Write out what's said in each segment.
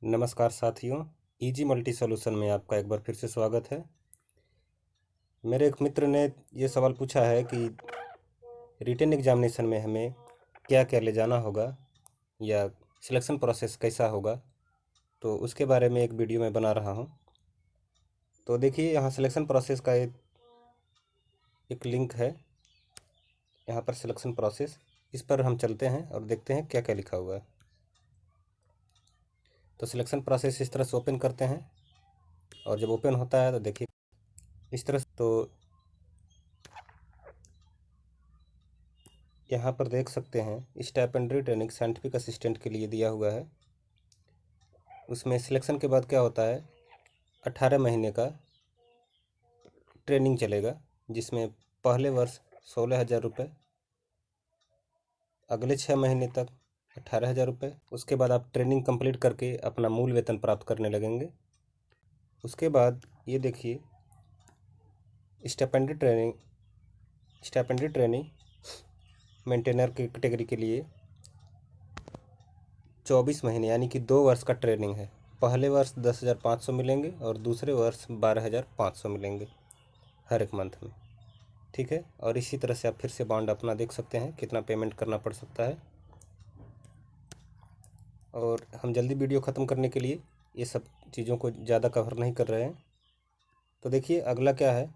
नमस्कार साथियों, easy multi solution में आपका एक बार फिर से स्वागत है। मेरे एक मित्र ने ये सवाल पूछा है कि रिटन एग्जामिनेशन में हमें क्या क्या ले जाना होगा या सिलेक्शन प्रोसेस कैसा होगा, तो उसके बारे में एक वीडियो मैं बना रहा हूँ। तो देखिए, यहाँ सिलेक्शन प्रोसेस का एक लिंक है। यहाँ पर सिलेक्शन प्रोसेस, इस पर हम चलते हैं और देखते हैं क्या क्या लिखा हुआ है। तो सिलेक्शन प्रोसेस इस तरह से ओपन करते हैं और जब ओपन होता है तो देखिए इस तरह से, तो यहाँ पर देख सकते हैं स्टाइपेंडरी ट्रेनिंग साइंटिफिक असिस्टेंट के लिए दिया हुआ है। उसमें सिलेक्शन के बाद क्या होता है, 18 महीने का ट्रेनिंग चलेगा, जिसमें पहले वर्ष 16,000 रुपये, अगले 6 महीने तक 18,000 रुपये। उसके बाद आप ट्रेनिंग कंप्लीट करके अपना मूल वेतन प्राप्त करने लगेंगे। उसके बाद ये देखिए, स्टाइपेंडरी ट्रेनिंग मेंटेनर की कैटेगरी के लिए 24 महीने यानी कि 2 वर्ष का ट्रेनिंग है। पहले वर्ष 10,500 मिलेंगे और दूसरे वर्ष 12,500 मिलेंगे हर एक मंथ में। ठीक है, और इसी तरह से आप फिर से बॉन्ड अपना देख सकते हैं कितना पेमेंट करना पड़ सकता है। और हम जल्दी वीडियो ख़त्म करने के लिए ये सब चीज़ों को ज़्यादा कवर नहीं कर रहे हैं। तो देखिए अगला क्या है,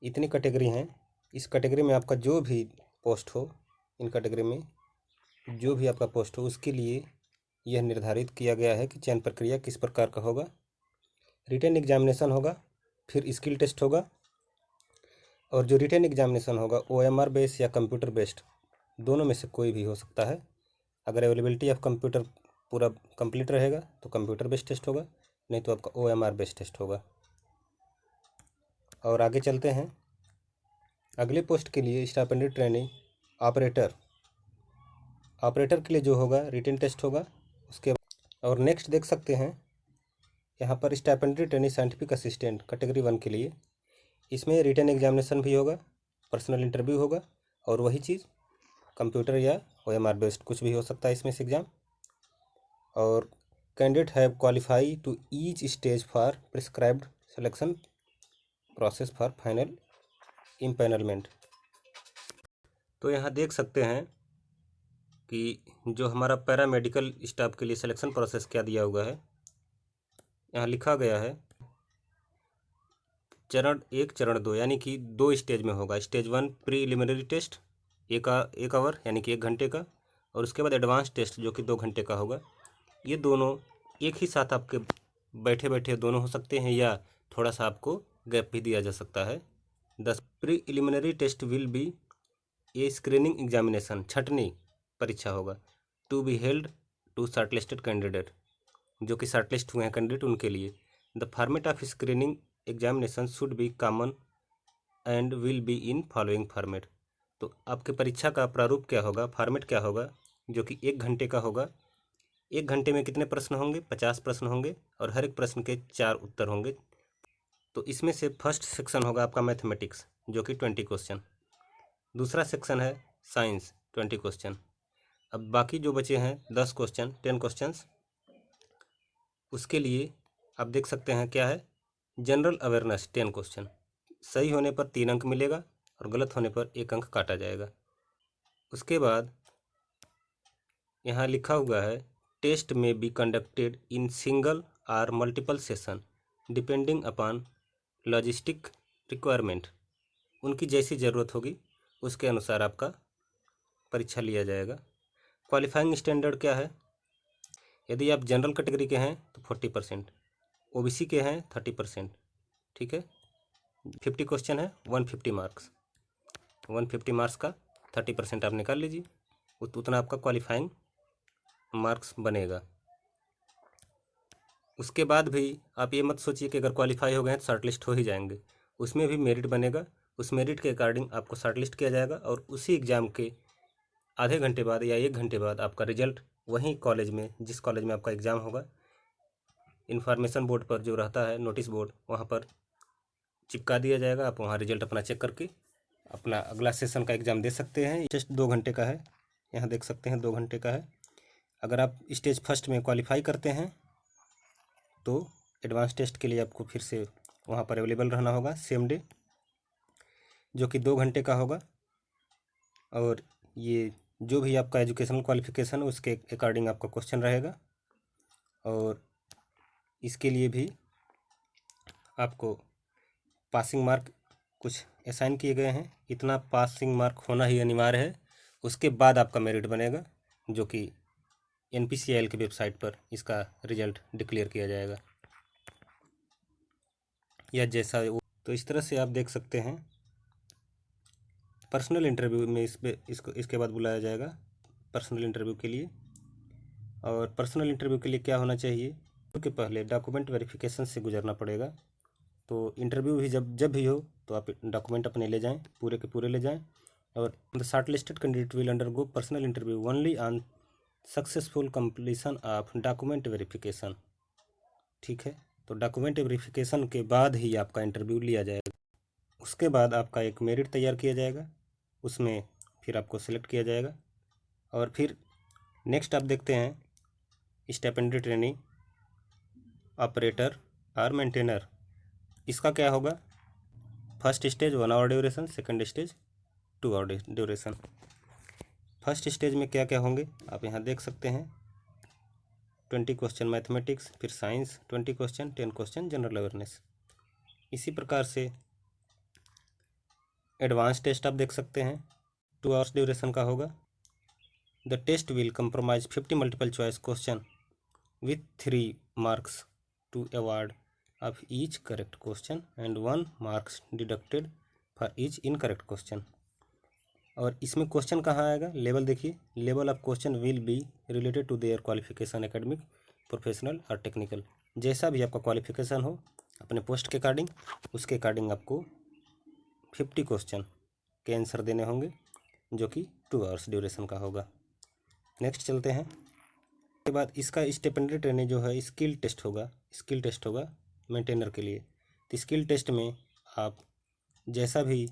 इतनी कैटेगरी हैं, इस कैटेगरी में आपका जो भी पोस्ट हो, इन कैटेगरी में जो भी आपका पोस्ट हो, उसके लिए यह निर्धारित किया गया है कि चयन प्रक्रिया किस प्रकार का होगा। रिटन एग्जामिनेशन होगा, फिर स्किल टेस्ट होगा, और जो रिटन एग्जामिनेशन होगा OMR बेस्ड या कंप्यूटर बेस्ड, दोनों में से कोई भी हो सकता है। अगर अवेलेबिलिटी ऑफ कंप्यूटर पूरा कंप्लीट रहेगा तो कंप्यूटर बेस्ड टेस्ट होगा, नहीं तो आपका OMR बेस्ड टेस्ट होगा। और आगे चलते हैं, अगले पोस्ट के लिए स्टाइपेंडरी ट्रेनिंग ऑपरेटर के लिए जो होगा रिटन टेस्ट होगा। उसके और नेक्स्ट देख सकते हैं यहाँ पर stipendiary training scientific assistant category 1 के लिए, इसमें रिटन एग्जामिनेशन भी होगा, पर्सनल इंटरव्यू होगा, और वही चीज़ कंप्यूटर या OMR बेस्ड कुछ भी हो सकता है इसमें से एग्ज़ाम। और candidate have qualify to each stage for prescribed selection process for final empanelment. तो यहाँ देख सकते हैं कि जो हमारा पैरामेडिकल स्टाफ के लिए सिलेक्शन प्रोसेस क्या दिया हुआ है। यहाँ लिखा गया है चरण 1 चरण 2, यानी कि 2 स्टेज में होगा। स्टेज 1 प्रीलिमिनरी टेस्ट एक आवर यानी कि 1 घंटे का, और उसके बाद एडवांस टेस्ट जो कि 2 घंटे का होगा। ये दोनों एक ही साथ आपके बैठे बैठे दोनों हो सकते हैं, या थोड़ा सा आपको गैप भी दिया जा सकता है। Preliminary test will be a screening examination, छँटनी परीक्षा होगा, to be held to shortlisted candidate, जो कि शॉर्टलिस्ट हुए हैं कैंडिडेट उनके लिए। The format of screening examination should be common and will be in following format. तो आपके परीक्षा का प्रारूप क्या होगा, फॉर्मेट क्या होगा, जो कि 1 घंटे का होगा। 1 घंटे में कितने प्रश्न होंगे, 50 प्रश्न होंगे, और हर एक प्रश्न के 4 उत्तर होंगे। तो इसमें से फर्स्ट सेक्शन होगा आपका मैथमेटिक्स, जो कि 20 क्वेश्चन। दूसरा सेक्शन है साइंस, 20 क्वेश्चन। अब बाकी जो बचे हैं 10 क्वेश्चन, 10 क्वेश्चंस, उसके लिए आप देख सकते हैं क्या है, जनरल अवेयरनेस 10 क्वेश्चन। सही होने पर 3 अंक मिलेगा और गलत होने पर 1 अंक काटा जाएगा। उसके बाद यहाँ लिखा हुआ है टेस्ट में बी कंडक्टेड इन सिंगल और multiple session depending upon logistic requirement. उनकी जैसी ज़रूरत होगी उसके अनुसार आपका परीक्षा लिया जाएगा। क्वालिफाइंग स्टैंडर्ड क्या है, यदि आप जनरल कैटेगरी के हैं तो 40%, OBC के हैं 30%। ठीक है, 50 क्वेश्चन है, 150 मार्क्स, 150 मार्क्स का 30% आप निकाल लीजिए, उतना आपका क्वालिफाइंग मार्क्स बनेगा। उसके बाद भी आप ये मत सोचिए कि अगर क्वालिफाई हो गए तो शॉर्टलिस्ट हो ही जाएंगे, उसमें भी मेरिट बनेगा। उस मेरिट के अकॉर्डिंग आपको शॉर्टलिस्ट किया जाएगा, और उसी एग्ज़ाम के आधे घंटे बाद या 1 घंटे बाद आपका रिजल्ट वहीं कॉलेज में, जिस कॉलेज में आपका एग्ज़ाम होगा, इन्फॉर्मेशन बोर्ड पर जो रहता है नोटिस बोर्ड, वहाँ पर चिपका दिया जाएगा। आप वहाँ रिजल्ट अपना चेक करके अपना अगला सेशन का एग्ज़ाम दे सकते हैं। टेस्ट 2 घंटे का है, यहाँ देख सकते हैं 2 घंटे का है। अगर आप स्टेज फर्स्ट में क्वालिफाई करते हैं तो एडवांस टेस्ट के लिए आपको फिर से वहाँ पर अवेलेबल रहना होगा सेम डे, जो कि 2 घंटे का होगा। और ये जो भी आपका एजुकेशनल क्वालिफिकेशन है उसके अकॉर्डिंग आपका क्वेश्चन रहेगा, और इसके लिए भी आपको पासिंग मार्क कुछ असाइन किए गए हैं। इतना पासिंग मार्क होना ही अनिवार्य है, उसके बाद आपका मेरिट बनेगा, जो कि NPCIL की वेबसाइट पर इसका रिजल्ट डिक्लेयर किया जाएगा, या जैसा वो। तो इस तरह से आप देख सकते हैं पर्सनल इंटरव्यू में इसके बाद बुलाया जाएगा पर्सनल इंटरव्यू के लिए। और पर्सनल इंटरव्यू के लिए क्या होना चाहिए, क्योंकि पहले डॉक्यूमेंट वेरिफिकेशन से गुजरना पड़ेगा। तो इंटरव्यू भी जब भी हो तो आप डॉक्यूमेंट अपने ले जाएं, पूरे के पूरे ले जाएं। और the short listed candidate will undergo personal interview only on successful completion of document verification. ठीक है, तो डॉक्यूमेंट वेरिफिकेशन के बाद ही आपका इंटरव्यू लिया जाएगा। उसके बाद आपका एक मेरिट तैयार किया जाएगा, उसमें फिर आपको सिलेक्ट किया जाएगा। और फिर नेक्स्ट आप देखते हैं स्टिपेंडी ट्रेनिंग ऑपरेटर और मेंटेनर। इसका क्या होगा, first stage 1 hour duration, second stage 2 hour duration. First stage में क्या क्या होंगे आप यहाँ देख सकते हैं, 20 क्वेश्चन मैथमेटिक्स, फिर science 20 question, 10 question general awareness. इसी प्रकार से एडवांस टेस्ट आप देख सकते हैं 2 आवर्स ड्यूरेशन का होगा। The test will compromise 50 multiple choice question with 3 marks to award of each correct question and 1 marks deducted for each incorrect question। और इसमें क्वेश्चन कहाँ आएगा, लेवल देखिए, level of question will be related to their qualification academic, professional और technical. जैसा भी आपका qualification हो अपने पोस्ट के अकॉर्डिंग, उसके अकॉर्डिंग आपको 50 क्वेश्चन के आंसर देने होंगे, जो कि 2 आवर्स ड्यूरेशन का होगा। नेक्स्ट चलते हैं। उसके बाद इसका स्टिपेंडी ट्रेनिंग जो है स्किल टेस्ट होगा मेंटेनर के लिए। तो स्किल टेस्ट में आप जैसा भी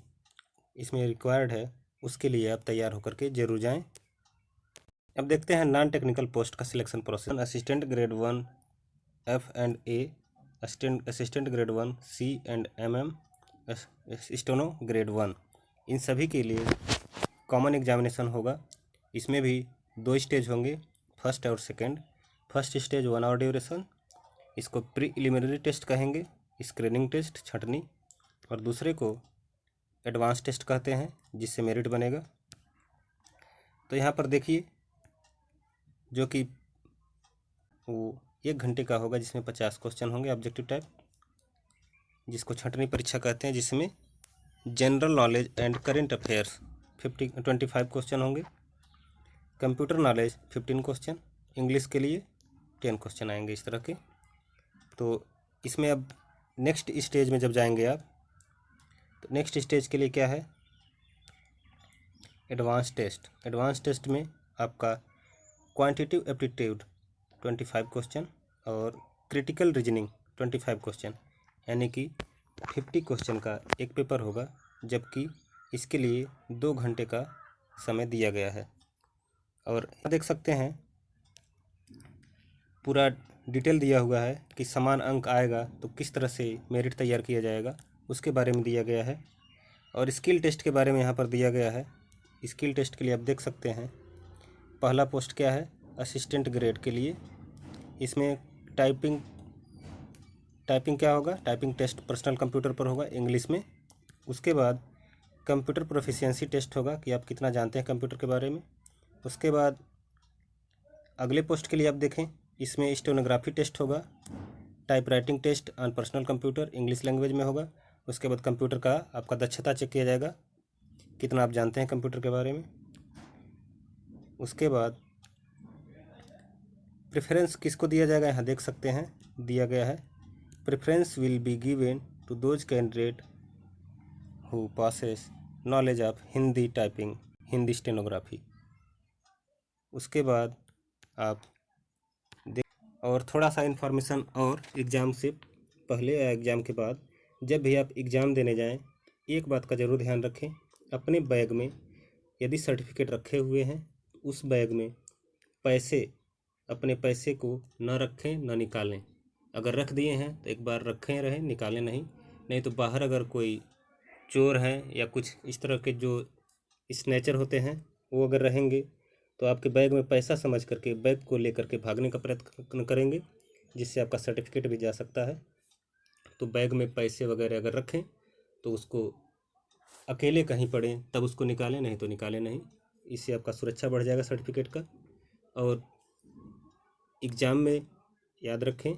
इसमें रिक्वायर्ड है उसके लिए आप तैयार होकर के जरूर जाएं। अब देखते हैं नॉन टेक्निकल पोस्ट का selection process. Assistant grade 1 F&A, assistant grade 1 C&MM, steno grade 1, इन सभी के लिए कॉमन एग्जामिनेशन होगा। इसमें भी 2 स्टेज होंगे, फर्स्ट और second. First stage 1 hour duration, इसको प्रीलिमिनरी टेस्ट कहेंगे, स्क्रीनिंग टेस्ट छंटनी, और दूसरे को एडवांस टेस्ट कहते हैं, जिससे मेरिट बनेगा। तो यहाँ पर देखिए जो कि वो 1 घंटे का होगा, जिसमें 50 क्वेश्चन होंगे ऑब्जेक्टिव टाइप, जिसको छंटनी परीक्षा कहते हैं, जिसमें general knowledge and current affairs 25 question होंगे, कंप्यूटर नॉलेज 15 क्वेश्चन, इंग्लिश के लिए 10 क्वेश्चन आएंगे इस तरह के। तो इसमें अब नेक्स्ट स्टेज में जब जाएंगे आप, तो नेक्स्ट स्टेज के लिए क्या है, एडवांस टेस्ट। एडवांस टेस्ट में आपका क्वांटिटेटिव एप्टीट्यूड 25 क्वेश्चन और क्रिटिकल रीजनिंग 25 क्वेश्चन, यानी कि 50 क्वेश्चन का एक पेपर होगा, जबकि इसके लिए 2 घंटे का समय दिया गया है। और देख सकते हैं पूरा डिटेल दिया हुआ है कि समान अंक आएगा तो किस तरह से मेरिट तैयार किया जाएगा, उसके बारे में दिया गया है। और स्किल टेस्ट के बारे में यहाँ पर दिया गया है। स्किल टेस्ट के लिए आप देख सकते हैं पहला पोस्ट क्या है, असिस्टेंट ग्रेड के लिए। इसमें टाइपिंग क्या होगा, टाइपिंग टेस्ट पर्सनल कंप्यूटर पर होगा इंग्लिश में। उसके बाद कंप्यूटर प्रोफिशिएंसी टेस्ट होगा कि आप कितना जानते हैं कंप्यूटर के बारे में। उसके बाद अगले पोस्ट के लिए आप देखें, इसमें स्टेनोग्राफी टेस्ट होगा, typewriting test on personal computer English language में होगा। उसके बाद कंप्यूटर का आपका दक्षता चेक किया जाएगा, कितना आप जानते हैं कंप्यूटर के बारे में। उसके बाद प्रेफरेंस किसको दिया जाएगा, यहाँ देख सकते हैं दिया गया है, preference will be given to those candidate who possess knowledge of Hindi typing, Hindi stenography. उसके बाद आप और थोड़ा सा इन्फॉर्मेशन और एग्ज़ाम से पहले या एग्ज़ाम के बाद, जब भी आप एग्ज़ाम देने जाएं, एक बात का ज़रूर ध्यान रखें, अपने बैग में यदि सर्टिफिकेट रखे हुए हैं उस बैग में पैसे अपने पैसे को न रखें न निकालें। अगर रख दिए हैं तो एक बार रखें रहें, निकालें नहीं। नहीं तो बाहर अगर कोई चोर हैं या कुछ इस तरह के जो स्नैचर होते हैं वो अगर रहेंगे तो आपके बैग में पैसा समझ करके बैग को लेकर के भागने का प्रयत्न करेंगे, जिससे आपका सर्टिफिकेट भी जा सकता है। तो बैग में पैसे वगैरह अगर रखें तो उसको अकेले कहीं पड़े तब उसको निकालें, नहीं तो निकालें नहीं। इससे आपका सुरक्षा बढ़ जाएगा सर्टिफिकेट का। और एग्ज़ाम में याद रखें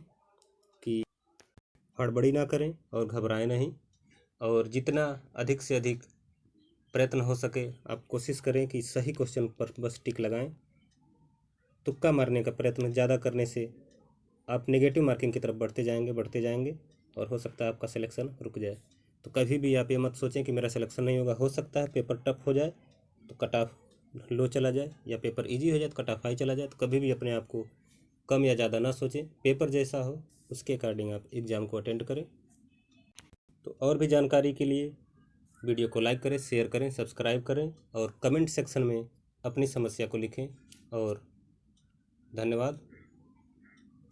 कि हड़बड़ी ना करें और घबराएं नहीं, और जितना अधिक से अधिक प्रयत्न हो सके आप कोशिश करें कि सही क्वेश्चन पर बस टिक लगाएं। तुक्का मारने का प्रयत्न ज़्यादा करने से आप नेगेटिव मार्किंग की तरफ बढ़ते जाएंगे और हो सकता है आपका सिलेक्शन रुक जाए। तो कभी भी आप ये मत सोचें कि मेरा सिलेक्शन नहीं होगा। हो सकता है पेपर टफ हो जाए तो कट ऑफ लो चला जाए, या पेपर इजी हो जाए तो कट ऑफ हाई चला जाए। तो कभी भी अपने आप को कम या ज़्यादा ना सोचें, पेपर जैसा हो उसके अकॉर्डिंग आप एग्ज़ाम को अटेंड करें। तो और भी जानकारी के लिए वीडियो को लाइक करें, शेयर करें, सब्सक्राइब करें और कमेंट सेक्शन में अपनी समस्या को लिखें। और धन्यवाद।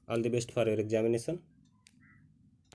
All the best for your examination.